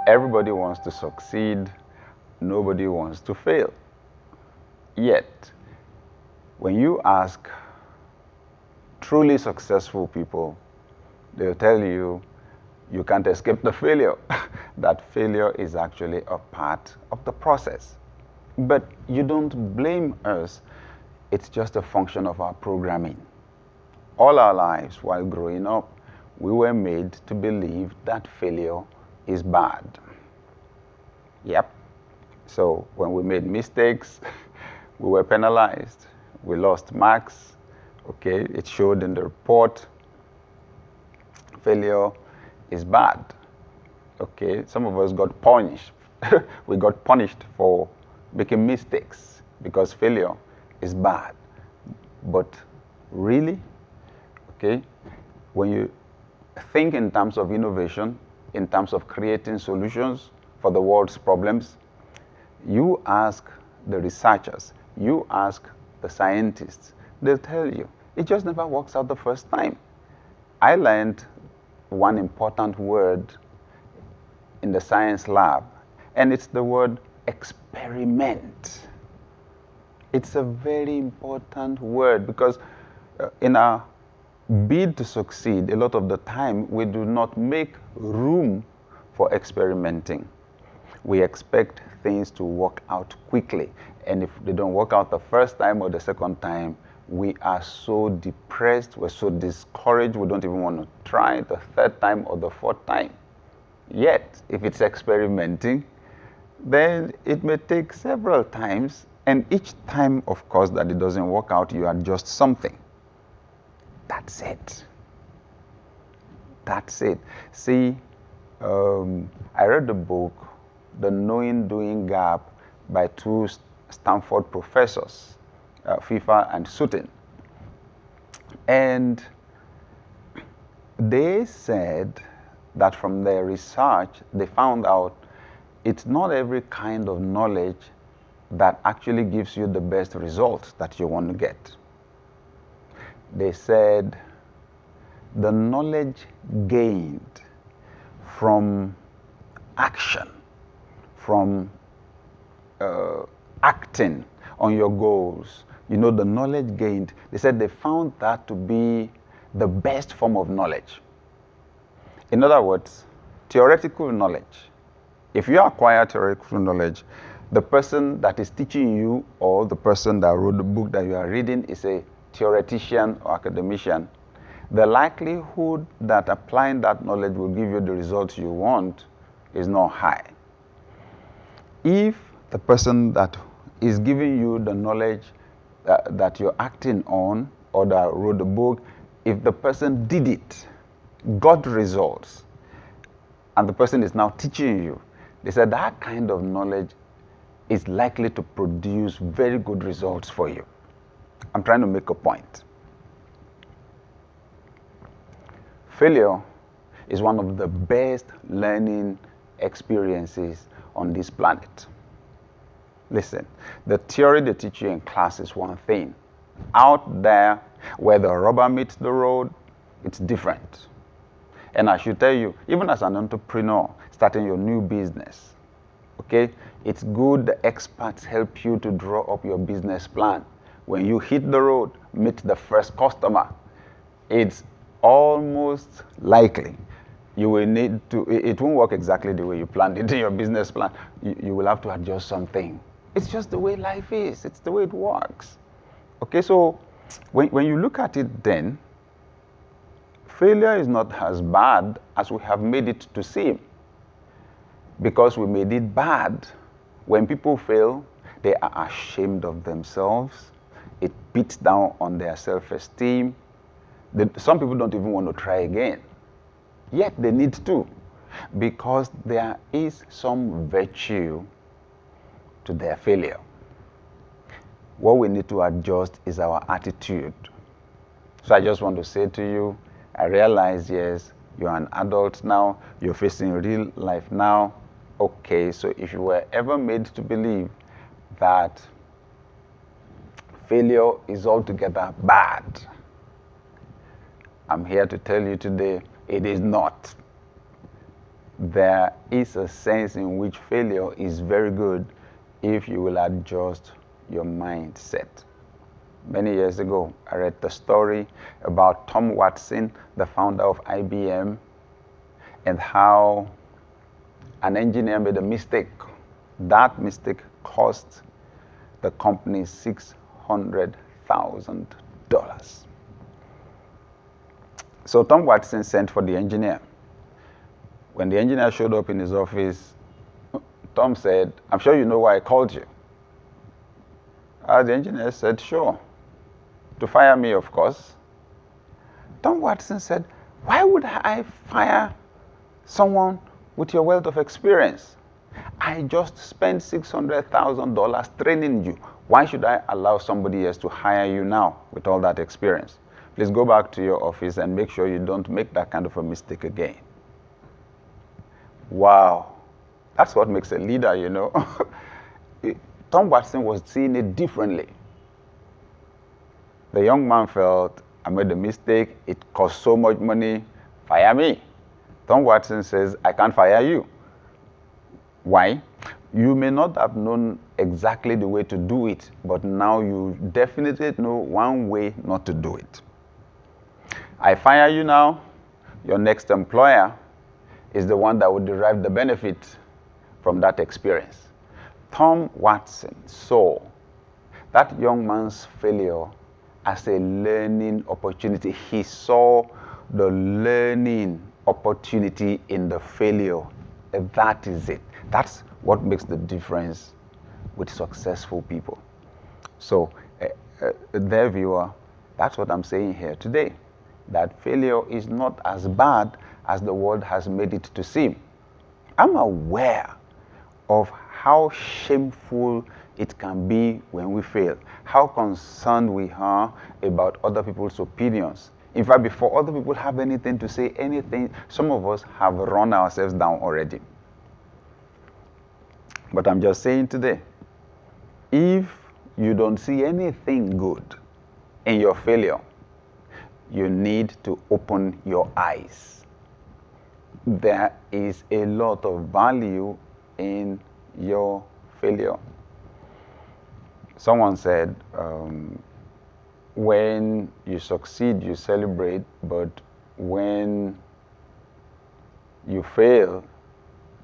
Everybody wants to succeed. Nobody wants to fail. Yet, when you ask truly successful people, they'll tell you, you can't escape the failure. That failure is actually a part of the process. But you don't blame us. It's just a function of our programming. All our lives while growing up, we were made to believe that failure is bad. Yep. So when we made mistakes, we were penalized. We lost marks. Okay, it showed in the report. Failure is bad. Okay, some of us got punished. We got punished for making mistakes because failure is bad. But really, okay, when you think in terms of innovation, in terms of creating solutions for the world's problems, you ask the researchers, you ask the scientists, they'll tell you, it just never works out the first time. I learned one important word in the science lab, and it's the word experiment. It's a very important word because in our bid to succeed, a lot of the time we do not make room for experimenting. We expect things to work out quickly, and if they don't work out the first time or the second time, we are so depressed, we're so discouraged, we don't even want to try the third time or the fourth time. Yet, if it's experimenting, then it may take several times, and each time, of course, that it doesn't work out, you adjust something. That's it. That's it. See, I read the book, The Knowing Doing Gap, by two Stanford professors, FIFA and Sutton. And they said that from their research, they found out it's not every kind of knowledge that actually gives you the best results that you want to get. They said the knowledge gained from action, from acting on your goals, the knowledge gained, they said they found that to be the best form of knowledge. In other words, theoretical knowledge. If you acquire theoretical knowledge, the person that is teaching you or the person that wrote the book that you are reading is a theoretician or academician. The likelihood that applying that knowledge will give you the results you want is not high. If the person that is giving you the knowledge that you're acting on or that wrote the book, if the person did it, got results, and the person is now teaching you, they said that kind of knowledge is likely to produce very good results for you. I'm trying to make a point. Failure is one of the best learning experiences on this planet. Listen, the theory they teach you in class is one thing. Out there, where the rubber meets the road, it's different. And I should tell you, even as an entrepreneur starting your new business, okay, it's good the experts help you to draw up your business plan. When you hit the road, meet the first customer, it's almost likely you will need to, it won't work exactly the way you planned it in your business plan. You will have to adjust something. It's just the way life is. It's the way it works. Okay, so when you look at it then, failure is not as bad as we have made it to seem. Because we made it bad. When people fail, they are ashamed of themselves. It beats down on their self-esteem. Some people don't even want to try again. Yet they need to, because there is some virtue to their failure. What we need to adjust is our attitude. So I just want to say to you, I realize, yes, you're an adult now, you're facing real life now. Okay, so if you were ever made to believe that failure is altogether bad, I'm here to tell you today, it is not. there is a sense in which failure is very good if you will adjust your mindset. Many years ago, I read the story about Tom Watson, the founder of IBM, and how an engineer made a mistake. That mistake cost the company $600,000. So Tom Watson sent for the engineer. When the engineer showed up in his office, Tom said, "I'm sure you know why I called you." The engineer said, "Sure. To fire me, of course." Tom Watson said, "Why would I fire someone with your wealth of experience? I just spent $600,000 training you. Why should I allow somebody else to hire you now with all that experience? Please go back to your office and make sure you don't make that kind of a mistake again." Wow. That's what makes a leader, you know. Tom Watson was seeing it differently. The young man felt, "I made a mistake. It cost so much money. Fire me." Tom Watson says, "I can't fire you." Why? You may not have known exactly the way to do it, but now you definitely know one way not to do it. I fire you now, your next employer is the one that will derive the benefit from that experience. Tom Watson saw that young man's failure as a learning opportunity. He saw the learning opportunity in the failure. And that is it. That's what makes the difference with successful people. So, dear viewer, that's what I'm saying here today. That failure is not as bad as the world has made it to seem. I'm aware of how shameful it can be when we fail, how concerned we are about other people's opinions. In fact, before other people have anything to say, anything, some of us have run ourselves down already. But I'm just saying today, if you don't see anything good in your failure, you need to open your eyes. There is a lot of value in your failure. Someone said, when you succeed, you celebrate, but when you fail,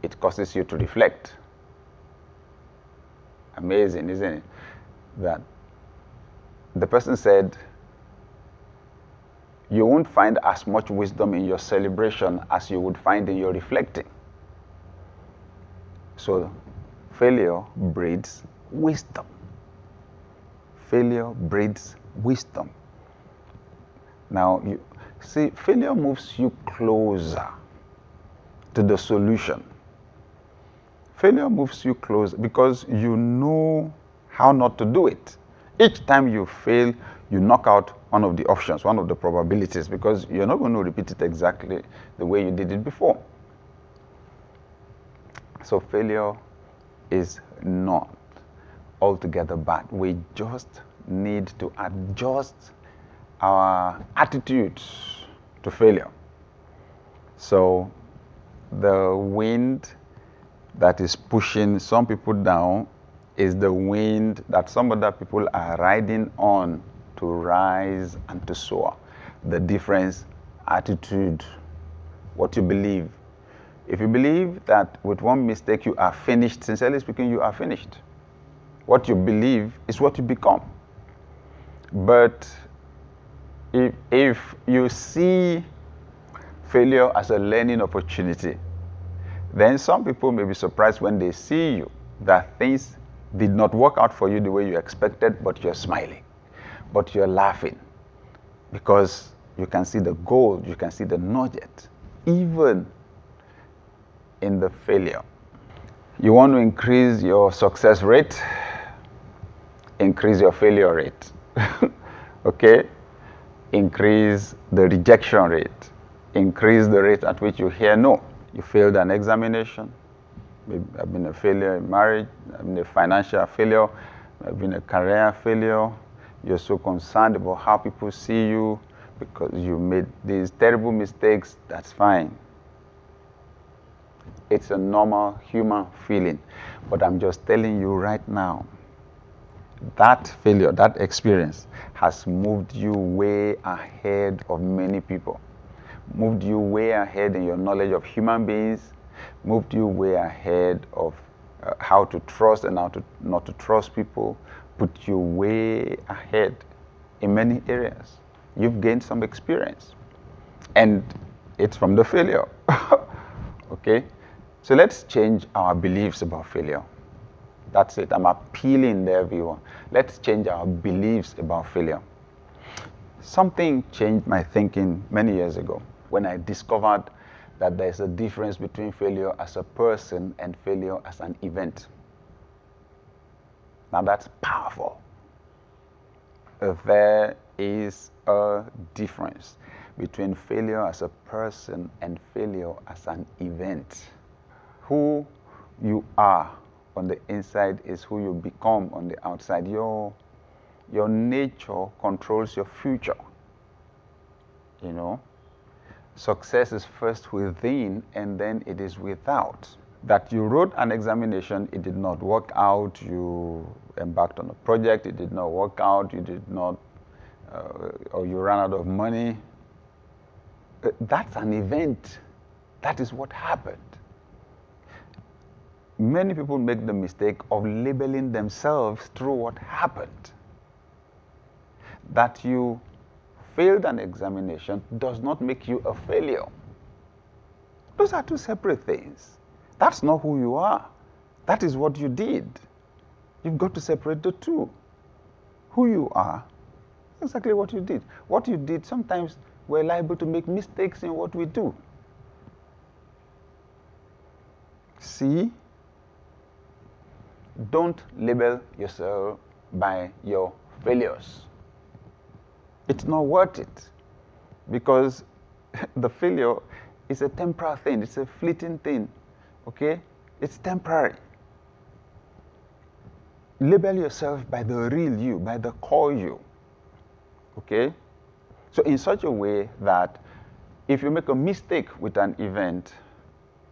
it causes you to reflect. Amazing, isn't it? That the person said, you won't find as much wisdom in your celebration as you would find in your reflecting. So failure breeds wisdom. Failure breeds wisdom. Now, you see, failure moves you closer to the solution. Failure moves you closer because you know how not to do it. Each time you fail, you knock out one of the options, one of the probabilities, because you're not going to repeat it exactly the way you did it before. So failure is not altogether bad. We just need to adjust our attitudes to failure. So the wind that is pushing some people down is the wind that some other people are riding on to rise and to soar. The difference, attitude, what you believe. If you believe that with one mistake you are finished, sincerely speaking, you are finished. What you believe is what you become. But if you see failure as a learning opportunity, then some people may be surprised when they see you that things did not work out for you the way you expected, but you're smiling, but you're laughing, because you can see the gold, you can see the nugget, even in the failure. You want to increase your success rate, increase your failure rate. Okay? Increase the rejection rate. Increase the rate at which you hear no. You failed an examination. Maybe I've been a failure in marriage. I've been a financial failure. I've been a career failure. You're so concerned about how people see you because you made these terrible mistakes. That's fine. It's a normal human feeling. But I'm just telling you right now, that failure, that experience has moved you way ahead of many people. Moved you way ahead in your knowledge of human beings, moved you way ahead of how to trust and how to not to trust people, put you way ahead in many areas. You've gained some experience. And it's from the failure. Okay? So let's change our beliefs about failure. That's it. I'm appealing to everyone. Let's change our beliefs about failure. Something changed my thinking many years ago when I discovered that there's a difference between failure as a person and failure as an event. Now that's powerful. There is a difference between failure as a person and failure as an event. Who you are on the inside is who you become on the outside. Your nature controls your future. You know, success is first within and then it is without. That you wrote an examination, it did not work out, you embarked on a project, it did not work out, you did not, or you ran out of money. That's an event. That is what happened. Many people make the mistake of labeling themselves through what happened. That you failed an examination does not make you a failure. Those are two separate things. That's not who you are. That is what you did. You've got to separate the two. Who you are, exactly what you did. What you did, sometimes we're liable to make mistakes in what we do. See? Don't label yourself by your failures. It's not worth it, because the failure is a temporary thing. It's a fleeting thing, okay? It's temporary. Label yourself by the real you, by the core you, okay? So in such a way that if you make a mistake with an event,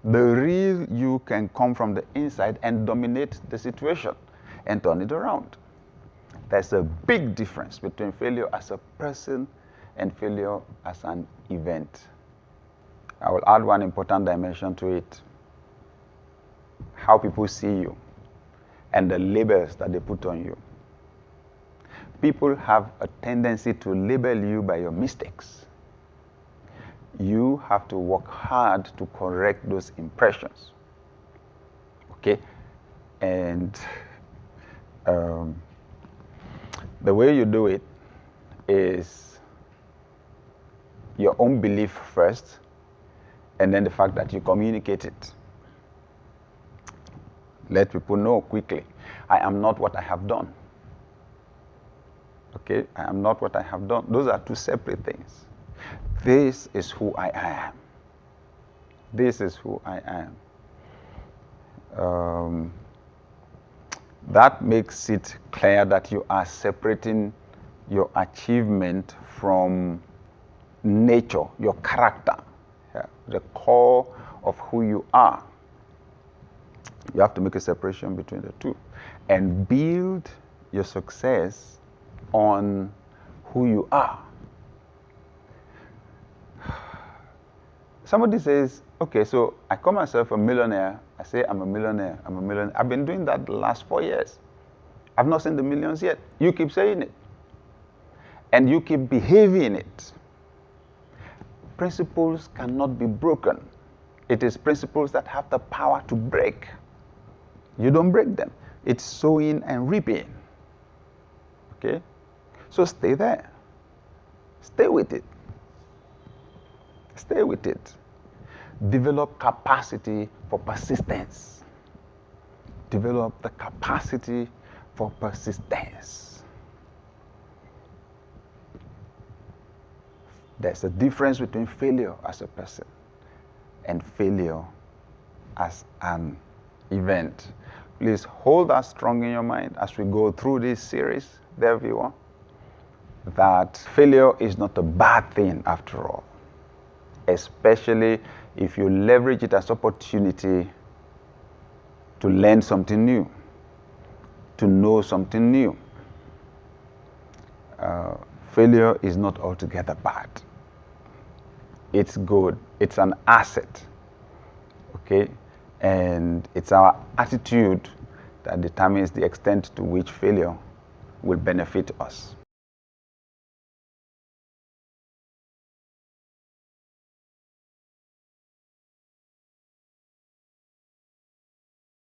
the real you can come from the inside and dominate the situation and turn it around. There's a big difference between failure as a person and failure as an event. I will add one important dimension to it. How people see you and the labels that they put on you. People have a tendency to label you by your mistakes. You have to work hard to correct those impressions. Okay? And the way you do it is your own belief first, and then the fact that you communicate it. Let people know quickly, I am not what I have done. Okay? I am not what I have done. Those are two separate things. This is who I am. This is who I am. That makes it clear that you are separating your achievement from nature, your character, the core of who you are. You have to make a separation between the two and build your success on who you are. Somebody says, okay, so I call myself a millionaire. I say I'm a millionaire, I'm a millionaire. I've been doing that the last 4 years. I've not seen the millions yet. You keep saying it. And you keep behaving it. Principles cannot be broken. It is principles that have the power to break. You don't break them. It's sowing and reaping. Okay? So stay there. Stay with it. Stay with it. Develop capacity for persistence. Develop the capacity for persistence. There's a difference between failure as a person and failure as an event. Please hold that strong in your mind as we go through this series, dear viewer, that failure is not a bad thing after all. Especially if you leverage it as opportunity to learn something new, to know something new. Failure is not altogether bad. It's good. It's an asset. Okay? And it's our attitude that determines the extent to which failure will benefit us.